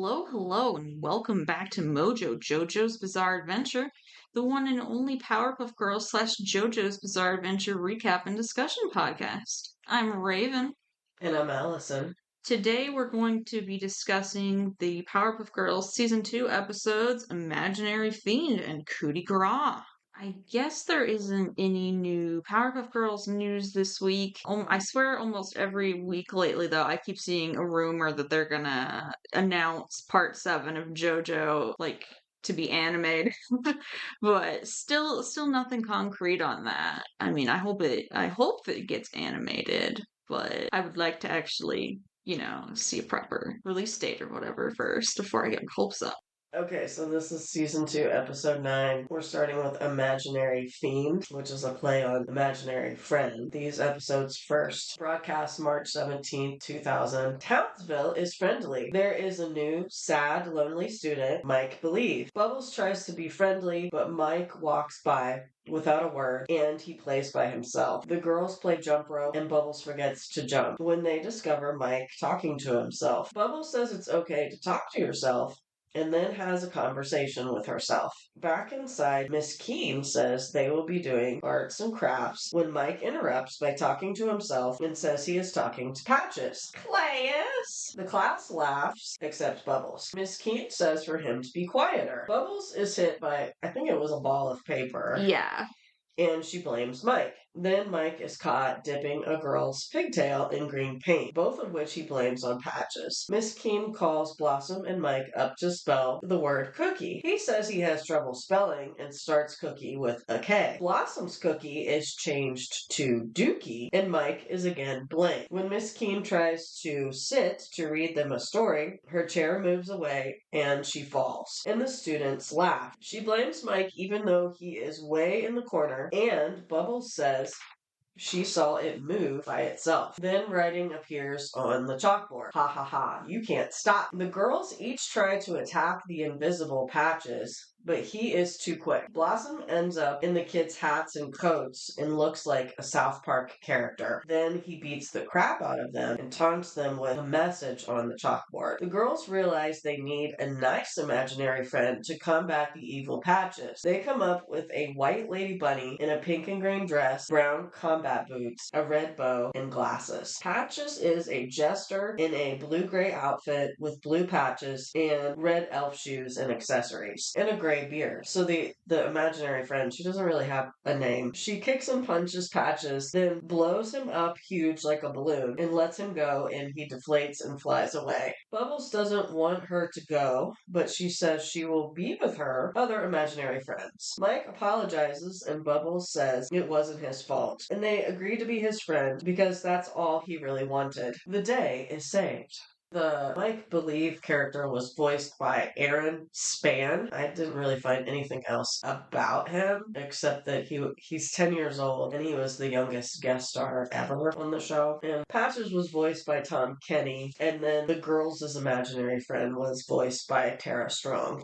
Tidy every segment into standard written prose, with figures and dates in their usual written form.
Hello, and welcome back to MoJo, JoJo's Bizarre Adventure, the one and only Powerpuff Girls slash JoJo's Bizarre Adventure recap and discussion podcast. I'm Raven. And I'm Alison. Today we're going to be discussing the Powerpuff Girls Season 2 episodes Imaginary Fiend and Cootie Gras. I guess there isn't any new Powerpuff Girls news this week. I swear almost every week lately, though, I keep seeing a rumor that they're gonna announce part 7 of JoJo, to be animated. But still nothing concrete on that. I mean, I hope that it gets animated, but I would like to actually, see a proper release date or whatever first before I get my hopes up. Okay, so this is season 2, episode 9. We're starting with Imaginary Fiend, which is a play on Imaginary Friend. These episodes first broadcast March 17th, 2000. Townsville is friendly. There is a new, sad, lonely student, Mike Believe. Bubbles tries to be friendly, but Mike walks by without a word, and he plays by himself. The girls play jump rope, and Bubbles forgets to jump when they discover Mike talking to himself. Bubbles says it's okay to talk to yourself, and then has a conversation with herself. Back inside, Miss Keene says they will be doing arts and crafts when Mike interrupts by talking to himself and says he is talking to Patches. Class! The class laughs, except Bubbles. Miss Keene says for him to be quieter. Bubbles is hit by, I think it was a ball of paper. Yeah. And she blames Mike. Then Mike is caught dipping a girl's pigtail in green paint, both of which he blames on Patches. Miss Keene calls Blossom and Mike up to spell the word cookie. He says he has trouble spelling and starts cookie with a K. Blossom's cookie is changed to dookie, and Mike is again blamed. When Miss Keene tries to sit to read them a story, her chair moves away and she falls, and the students laugh. She blames Mike even though he is way in the corner, and Bubbles says she saw it move by itself. Then writing appears on the chalkboard. Ha ha ha, you can't stop. The girls each try to attack the invisible Patches, but he is too quick. Blossom ends up in the kids' hats and coats and looks like a South Park character. Then he beats the crap out of them and taunts them with a message on the chalkboard. The girls realize they need a nice imaginary friend to combat the evil Patches. They come up with a white lady bunny in a pink and green dress, brown combat boots, a red bow, and glasses. Patches is a jester in a blue-gray outfit with blue patches and red elf shoes and accessories, and a gray beard. So the imaginary friend, she doesn't really have a name. She kicks and punches Patches, then blows him up huge like a balloon and lets him go, and he deflates and flies away. Bubbles doesn't want her to go, but she says she will be with her other imaginary friends. Mike apologizes, and Bubbles says it wasn't his fault, and they agree to be his friend because that's all he really wanted. The day is saved. The Mike Believe character was voiced by Aaron Span. I didn't really find anything else about him except that he's 10 years old and he was the youngest guest star ever on the show. And Patches was voiced by Tom Kenny, and then the girls' imaginary friend was voiced by Tara Strong.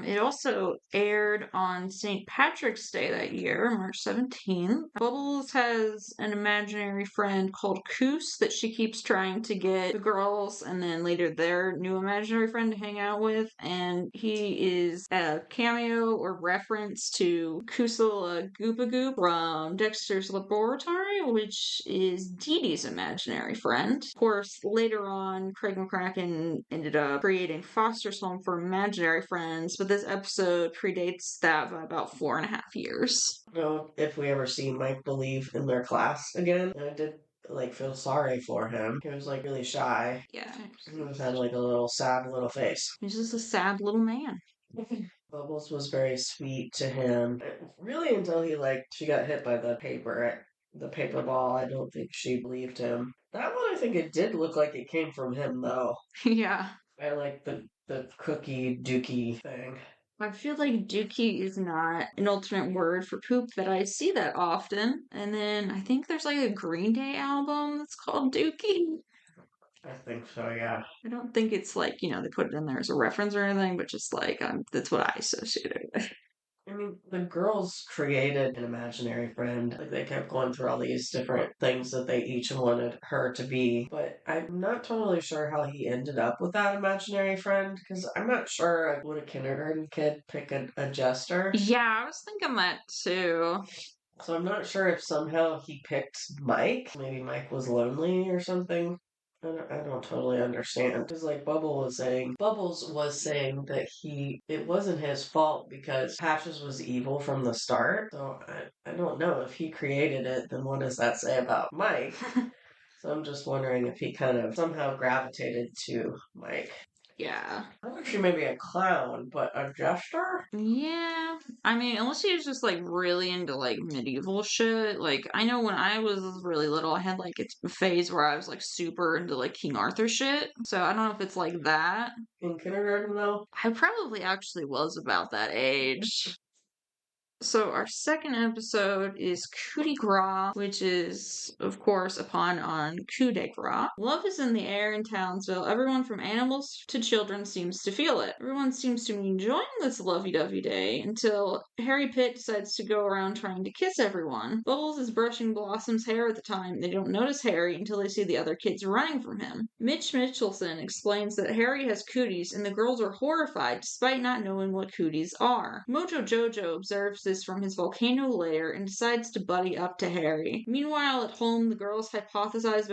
It also aired on St. Patrick's Day that year, March 17th. Bubbles has an imaginary friend called Coos that she keeps trying to get the girls and then later their new imaginary friend to hang out with, and he is a cameo or reference to Kusala Goopa Goop from Dexter's Laboratory, which is Dee Dee's imaginary friend. Of course, later on, Craig McCracken ended up creating Foster's Home for Imaginary Friends, but this episode predates that by about 4.5 years. Well, if we ever see Mike Believe in their class again, I did feel sorry for him. He was really shy. Yeah. He was had a little sad little face. He's just a sad little man. Bubbles was very sweet to him. Really until she got hit by the paper ball. I don't think she believed him. That one, I think it did look like it came from him though. Yeah. I like the cookie dookie thing. I feel like dookie is not an alternate word for poop that I see that often. And then I think there's a Green Day album that's called Dookie. I think so, yeah. I don't think it's they put it in there as a reference or anything, but just that's what I associate it with. I mean, the girls created an imaginary friend. Like, they kept going through all these different things that they each wanted her to be. But I'm not totally sure how he ended up with that imaginary friend, because I'm not sure, like, would a kindergarten kid pick a jester? Yeah, I was thinking that too. So I'm not sure if somehow he picked Mike. Maybe Mike was lonely or something. I don't totally understand. Because like Bubbles was saying that it wasn't his fault because Patches was evil from the start. So I don't know if he created it, then what does that say about Mike? So I'm just wondering if he kind of somehow gravitated to Mike. Yeah. I'm actually maybe a clown, but a jester? Yeah. I mean, unless he was just like really into like medieval shit. Like, I know when I was really little, I had like a phase where I was like super into like King Arthur shit. So I don't know if it's like that. In kindergarten, though? I probably actually was about that age. So our second episode is Cootie Gras, which is, of course, a pun on coup de grace. Love is in the air in Townsville. Everyone from animals to children seems to feel it. Everyone seems to be enjoying this lovey-dovey day until Harry Pitt decides to go around trying to kiss everyone. Bubbles is brushing Blossom's hair at the time. They don't notice Harry until they see the other kids running from him. Mitch Mitchelson explains that Harry has cooties and the girls are horrified despite not knowing what cooties are. MoJo Jojo observes this from his volcano lair and decides to buddy up to Harry. Meanwhile, at home, the girls hypothesize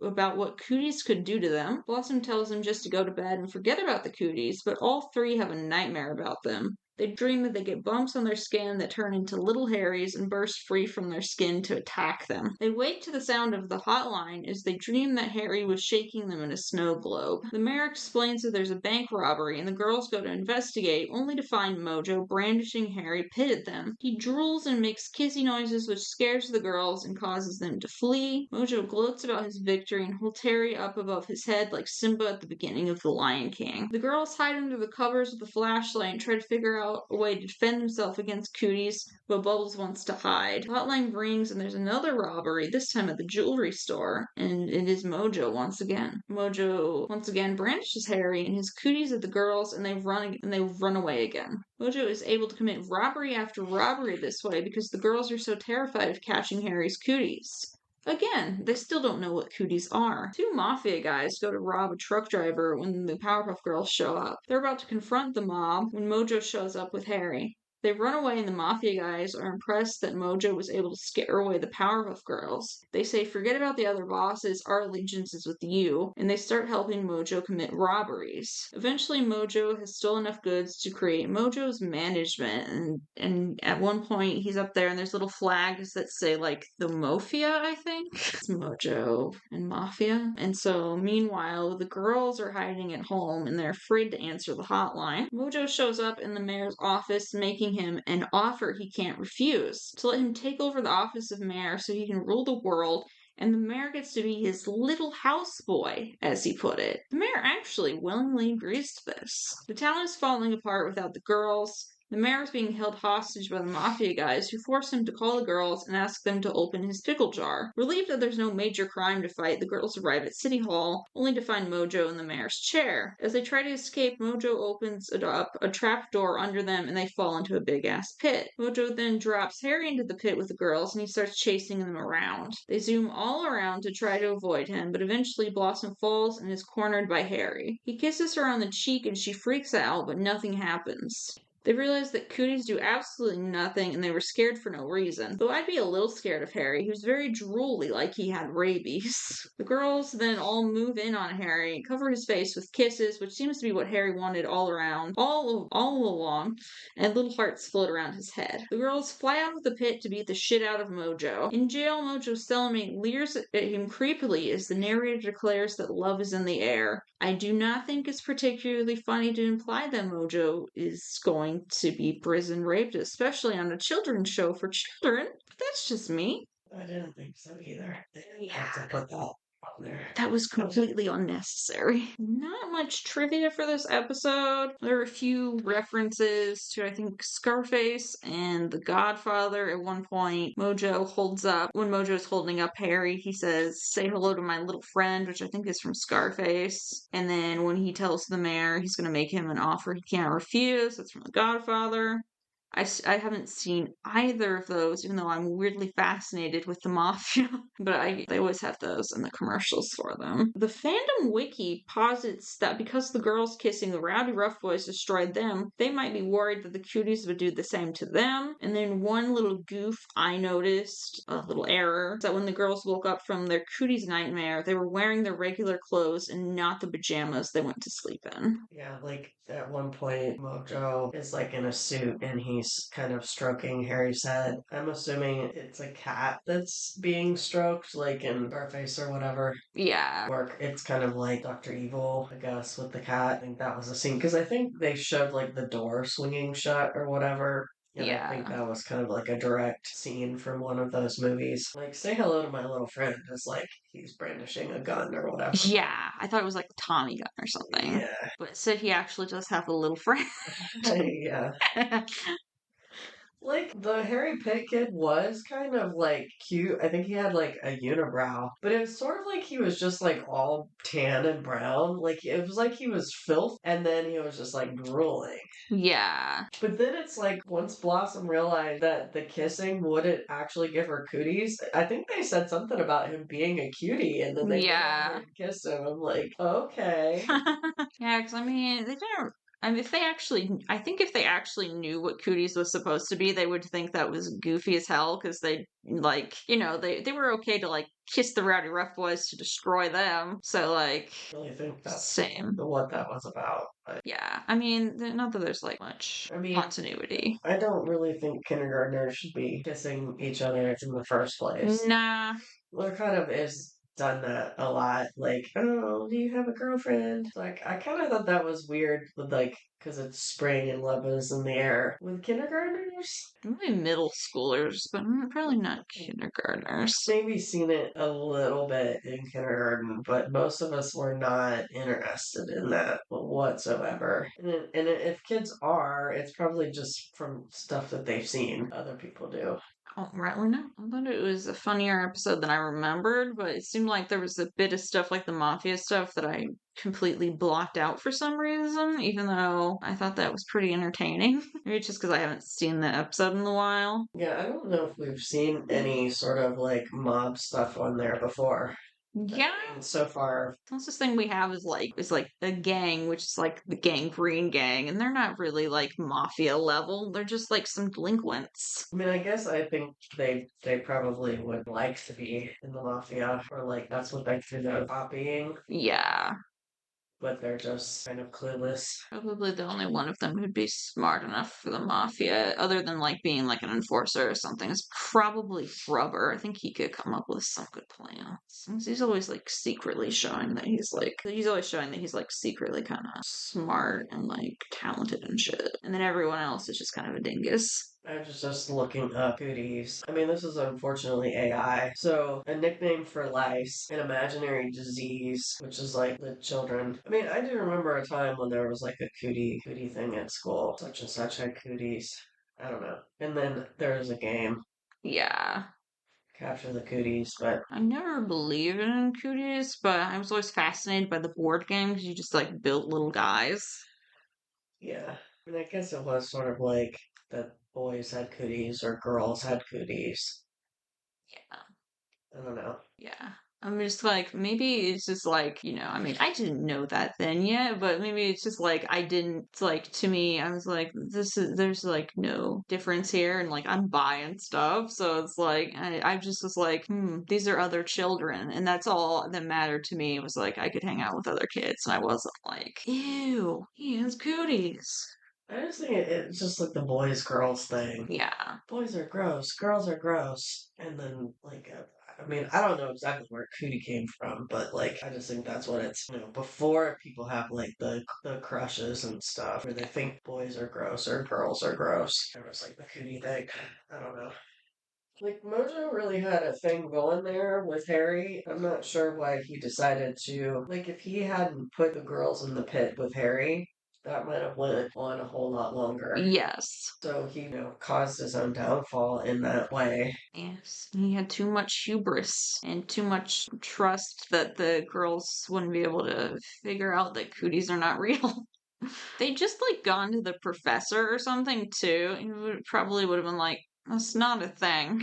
about what cooties could do to them. Blossom tells them just to go to bed and forget about the cooties, but all three have a nightmare about them. They dream that they get bumps on their skin that turn into little Harrys and burst free from their skin to attack them. They wake to the sound of the hotline as they dream that Harry was shaking them in a snow globe. The mayor explains that there's a bank robbery and the girls go to investigate, only to find MoJo brandishing Harry Pitt at them. He drools and makes kissy noises which scares the girls and causes them to flee. MoJo gloats about his victory and holds Harry up above his head like Simba at the beginning of The Lion King. The girls hide under the covers with a flashlight and try to figure out a way to defend themselves against cooties, but Bubbles wants to hide. The hotline rings and there's another robbery, this time at the jewelry store, and it is MoJo once again. MoJo once again brandishes Harry and his cooties at the girls, and they run away again. MoJo is able to commit robbery after robbery this way because the girls are so terrified of catching Harry's cooties. Again, they still don't know what cooties are. Two mafia guys go to rob a truck driver when the Powerpuff Girls show up. They're about to confront the mob when MoJo shows up with Harry. They run away and the mafia guys are impressed that MoJo was able to scare away the Powerpuff Girls. They say, forget about the other bosses, our allegiance is with you, and they start helping MoJo commit robberies. Eventually, MoJo has stolen enough goods to create MoJo's management, and at one point he's up there and there's little flags that say like the Mafia, I think. It's MoJo and Mafia. And so meanwhile, the girls are hiding at home and they're afraid to answer the hotline. MoJo shows up in the mayor's office making him an offer he can't refuse to let him take over the office of mayor so he can rule the world, and the mayor gets to be his little houseboy, as he put it. The mayor actually willingly agrees to this. The town is falling apart without the girls. The mayor is being held hostage by the mafia guys who force him to call the girls and ask them to open his pickle jar. Relieved that there's no major crime to fight, the girls arrive at City Hall, only to find MoJo in the mayor's chair. As they try to escape, MoJo opens up a trap door under them and they fall into a big-ass pit. MoJo then drops Harry into the pit with the girls and he starts chasing them around. They zoom all around to try to avoid him, but eventually Blossom falls and is cornered by Harry. He kisses her on the cheek and she freaks out, but nothing happens. They realized that cooties do absolutely nothing and they were scared for no reason. Though I'd be a little scared of Harry. He was very drooly, like he had rabies. The girls then all move in on Harry and cover his face with kisses, which seems to be what Harry wanted all along, and little hearts float around his head. The girls fly out of the pit to beat the shit out of MoJo. In jail, MoJo's cellmate leers at him creepily as the narrator declares that love is in the air. I do not think it's particularly funny to imply that MoJo is going to be prison raped, especially on a children's show for children. But that's just me. I didn't think so either. They didn't have to put that on there. That was completely unnecessary. Not much trivia for this episode. There are a few references to, I think, Scarface and The Godfather. At one point, when MoJo's holding up Harry, he says, say hello to my little friend, which I think is from Scarface. And then when he tells the mayor he's going to make him an offer he can't refuse, that's from The Godfather. I haven't seen either of those, even though I'm weirdly fascinated with the mafia. But they always have those in the commercials for them. The fandom wiki posits that because the girls kissing the rowdy rough boys destroyed them, they might be worried that the cuties would do the same to them. And then one little goof I noticed, a little error, is that when the girls woke up from their cooties nightmare, they were wearing their regular clothes and not the pajamas they went to sleep in. Yeah, like at one point, MoJo is like in a suit and he's kind of stroking Harry's head. I'm assuming it's a cat that's being stroked, like in Scarface or whatever. Yeah. Or it's kind of like Dr. Evil, I guess, with the cat. I think that was a scene because I think they showed like the door swinging shut or whatever. And I think Yeah. that was kind of like a direct scene from one of those movies. Like, say hello to my little friend is like he's brandishing a gun or whatever. Yeah. I thought it was like a Tommy gun or something. Yeah. But it said he actually does have a little friend. Yeah. Like the Harry Pitt kid was kind of like cute. I think he had like a unibrow, but it was sort of like he was just like all tan and brown. Like it was like he was filth, and then he was just like drooling. Yeah. But then it's like once Blossom realized that the kissing wouldn't actually give her cooties, I think they said something about him being a cutie, and then they went over Yeah. and kissed him. I'm like, okay. Yeah, because I mean, they didn't. I mean, I think if they actually knew what Cooties was supposed to be, they would think that was goofy as hell. Because they like, they were okay to like kiss the Rowdy Rough Boys to destroy them. So like, I really think that's same. what that was about. But Yeah, I mean, not that there's like much I mean, continuity. I don't really think kindergartners should be kissing each other in the first place. Nah. Well, kind of is done that a lot. Like, oh, do you have a girlfriend? Like, I kind of thought that was weird with like, because it's spring and love is in the air. With kindergartners, Maybe middle schoolers, but probably not kindergartners. maybe seen it a little bit in kindergarten, but most of us were not interested in that whatsoever. And if kids are, it's probably just from stuff that they've seen other people do. Oh, rightly not. I thought it was a funnier episode than I remembered, but it seemed like there was a bit of stuff like the mafia stuff that I completely blocked out for some reason, even though I thought that was pretty entertaining. Maybe it's just because I haven't seen the episode in a while. Yeah, I don't know if we've seen any sort of like mob stuff on there before. Yeah, So far, the closest thing we have is like a gang, which is like the Gang Green Gang, and they're not really like mafia level. They're just like some delinquents. I mean, I guess I think they probably would like to be in the mafia, or like that's what they do their copying, Yeah. but they're just kind of clueless. Probably the only one of them who'd be smart enough for the mafia, other than like being like an enforcer or something, is probably Rubber. I think he could come up with some good plans. He's always like secretly showing that he's like secretly kind of smart and like talented and shit. And then everyone else is just kind of a dingus. I was just looking up cooties. I mean, this is unfortunately AI. So, a nickname for lice, an imaginary disease, which is like the children. I mean, I do remember a time when there was like a cootie thing at school. Such and such had cooties. I don't know. And then there was a game, Yeah. Capture the Cooties, but I never believed in cooties, but I was always fascinated by the board game because you just like built little guys. yeah. I mean, I guess it was sort of like that boys had cooties or girls had cooties. Yeah. I don't know. Yeah. I'm just like, maybe it's just like, I mean, I didn't know that then yet, but maybe it's just like, I didn't, it's like, to me, I was like, there's like no difference here, and like, I'm buying stuff, so it's like, I just was like, these are other children, and that's all that mattered to me, was like, I could hang out with other kids, and I wasn't like, ew, he has cooties. I just think it's just like the boys girls thing. Yeah. Boys are gross, girls are gross, and then like I mean I don't know exactly where cootie came from, but like I just think that's what it's before people have like the crushes and stuff where they think boys are gross or girls are gross. There was like the cootie thing. I don't know. Like Mojo really had a thing going there with Harry. I'm not sure why he decided to like if he hadn't put the girls in the pit with Harry, that might have went on a whole lot longer. Yes. So he, caused his own downfall in that way. Yes, he had too much hubris and too much trust that the girls wouldn't be able to figure out that cooties are not real. They just like gone to the professor or something too. Probably would have been like, that's not a thing.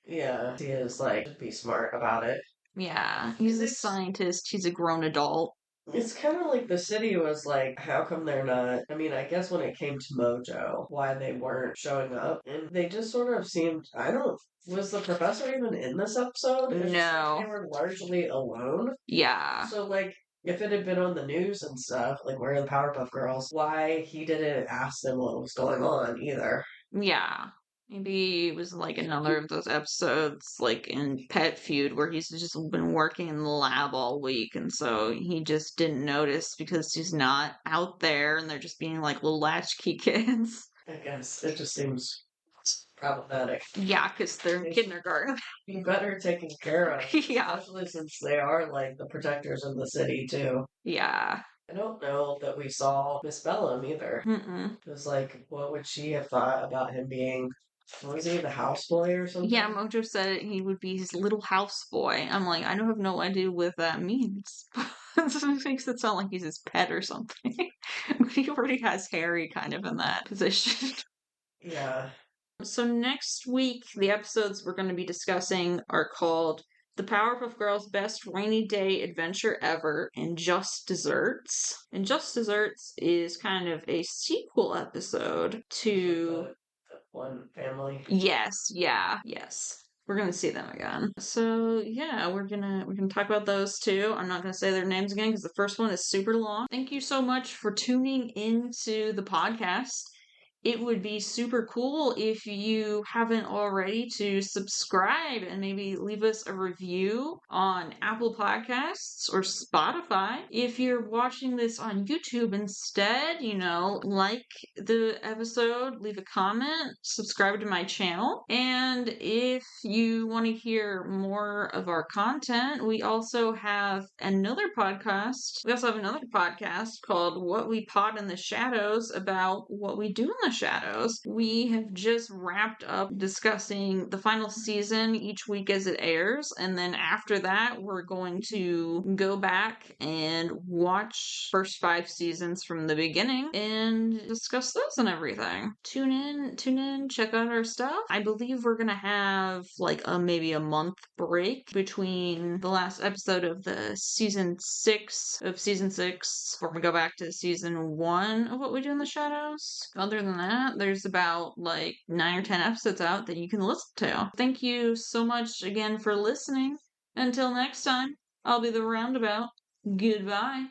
Yeah, he is like, should be smart about it. Yeah, he's a It's scientist. He's a grown adult. It's kind of like the city was like, how come they're not? I mean, I guess when it came to MoJo, why they weren't showing up. And they just sort of seemed, I don't, was the professor even in this episode? It's just like they No. were largely alone. Yeah. So, like, if it had been on the news and stuff, like, where are the Powerpuff Girls? Why he didn't ask them what was going on either. Yeah. Maybe it was like another of those episodes, like in Pet Feud, where he's just been working in the lab all week, and so he just didn't notice because he's not out there, and they're just being like little latchkey kids. I guess it just seems problematic. Yeah, because they're in They should kindergarten. be better taken care of, Yeah. especially since they are like the protectors of the city, too. Yeah. I don't know that we saw Miss Bellum either. Mm-mm. It was like, what would she have thought about him being, was he the houseboy or something? Yeah, MoJo said he would be his little houseboy. I'm like, I don't have no idea what that means. It makes it sound like he's his pet or something. But he already has Harry kind of in that position. Yeah. So next week, the episodes we're going to be discussing are called The Powerpuff Girls' Best Rainy Day Adventure Ever and Just Desserts. And Just Desserts is kind of a sequel episode to The one family. Yes, yeah, yes. We're gonna see them again. So yeah, we're gonna talk about those too. I'm not gonna say their names again because the first one is super long. Thank you so much for tuning into the podcast. It would be super cool if you haven't already to subscribe and maybe leave us a review on Apple Podcasts or Spotify. If you're watching this on YouTube instead, like the episode, leave a comment, subscribe to my channel. And if you want to hear more of our content, we also have another podcast. We also have another podcast called What We Pot in the Shadows about what we do in the shadows. We have just wrapped up discussing the final season each week as it airs. And then after that, we're going to go back and watch first 5 seasons from the beginning and discuss those and everything. Tune in, check out our stuff. I believe we're gonna have like maybe a month break between the last episode of the season 6 before we go back to season 1 of What We Do in the Shadows. Other than that, there's about like 9 or 10 episodes out that you can listen to. Thank you so much again for listening. Until next time, I'll be the roundabout. Goodbye.